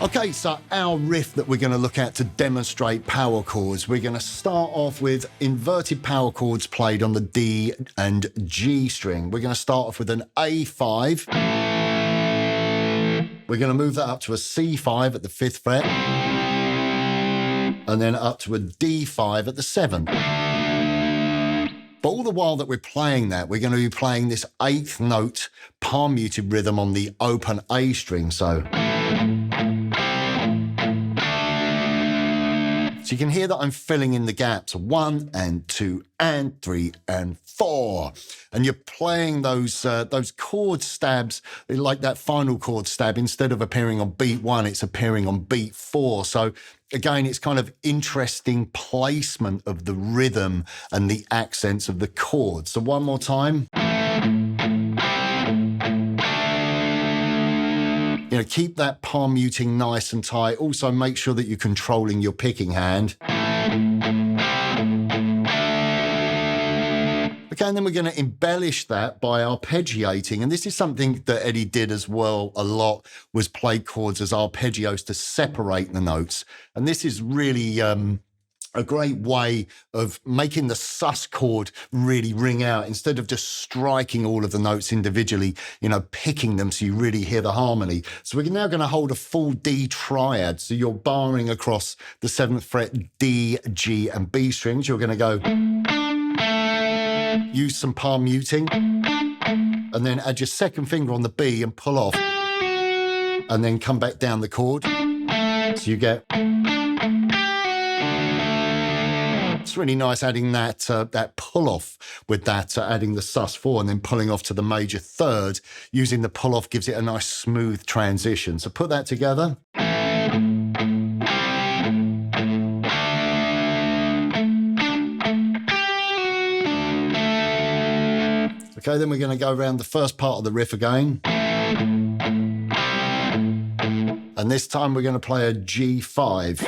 Okay, so our riff that we're going to look at to demonstrate power chords, we're going to start off with inverted power chords played on the D and G string. We're going to start off with an A5. We're going to move that up to a C5 at the 5th fret, and then up to a D5 at the 7th. But all the while that we're playing that, we're going to be playing this 8th note palm muted rhythm on the open A string. So you can hear that I'm filling in the gaps, 1 and 2 and 3 and 4. And you're playing those chord stabs, like that final chord stab, instead of appearing on beat 1, it's appearing on beat 4. So again, it's kind of interesting placement of the rhythm and the accents of the chords. So one more time. You know, keep that palm muting nice and tight. Also, make sure that you're controlling your picking hand. Okay, and then we're going to embellish that by arpeggiating. And this is something that Eddie did as well a lot, was play chords as arpeggios to separate the notes. And this is really a great way of making the sus chord really ring out instead of just striking all of the notes individually, you know, picking them so you really hear the harmony. So we're now going to hold a full D triad. So you're barring across the 7th fret, D, G, and B strings. You're going to go, use some palm muting, and then add your 2nd finger on the B and pull off, and then come back down the chord. So you get... It's really nice adding that pull-off with that, adding the sus4 and then pulling off to the major 3rd. Using the pull-off gives it a nice smooth transition. So put that together. Okay, then we're going to go around the first part of the riff again. And this time we're going to play a G5.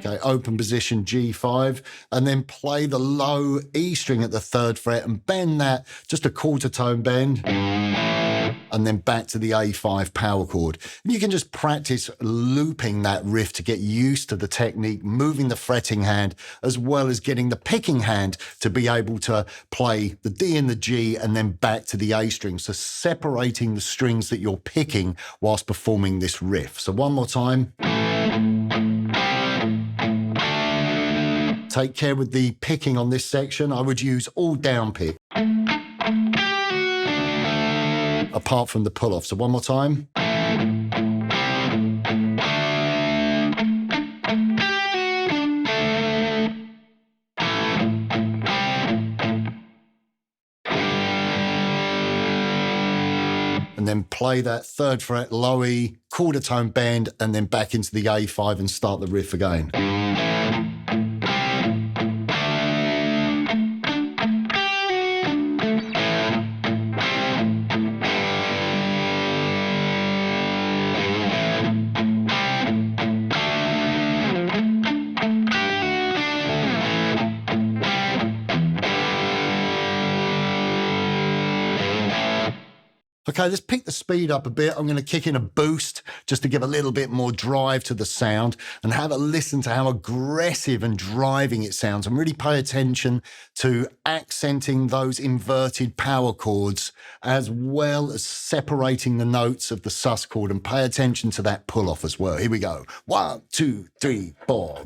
Okay, open position G5, and then play the low E string at the 3rd fret and bend that, just a quarter tone bend, and then back to the A5 power chord. And you can just practice looping that riff to get used to the technique, moving the fretting hand, as well as getting the picking hand to be able to play the D and the G and then back to the A string. So separating the strings that you're picking whilst performing this riff. So one more time. Take care with the picking on this section. I would use all down pick, apart from the pull-off. So one more time. And then play that 3rd fret, low E, quarter tone bend, and then back into the A5 and start the riff again. Okay, let's pick the speed up a bit. I'm going to kick in a boost just to give a little bit more drive to the sound and have a listen to how aggressive and driving it sounds, and really pay attention to accenting those inverted power chords as well as separating the notes of the sus chord, and pay attention to that pull off as well. Here we go. 1, 2, 3, 4.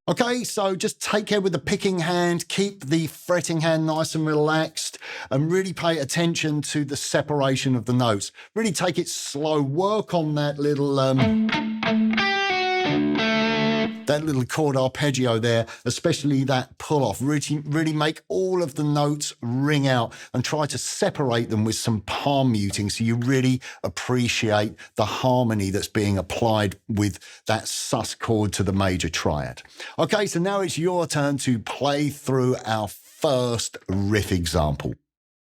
Okay, so just take care with the picking hand, keep the fretting hand nice and relaxed, and really pay attention to the separation of the notes. Really take it slow, work on that little chord arpeggio there, especially that pull-off. Really make all of the notes ring out and try to separate them with some palm muting so you really appreciate the harmony that's being applied with that sus chord to the major triad. Okay, so now it's your turn to play through our first riff example.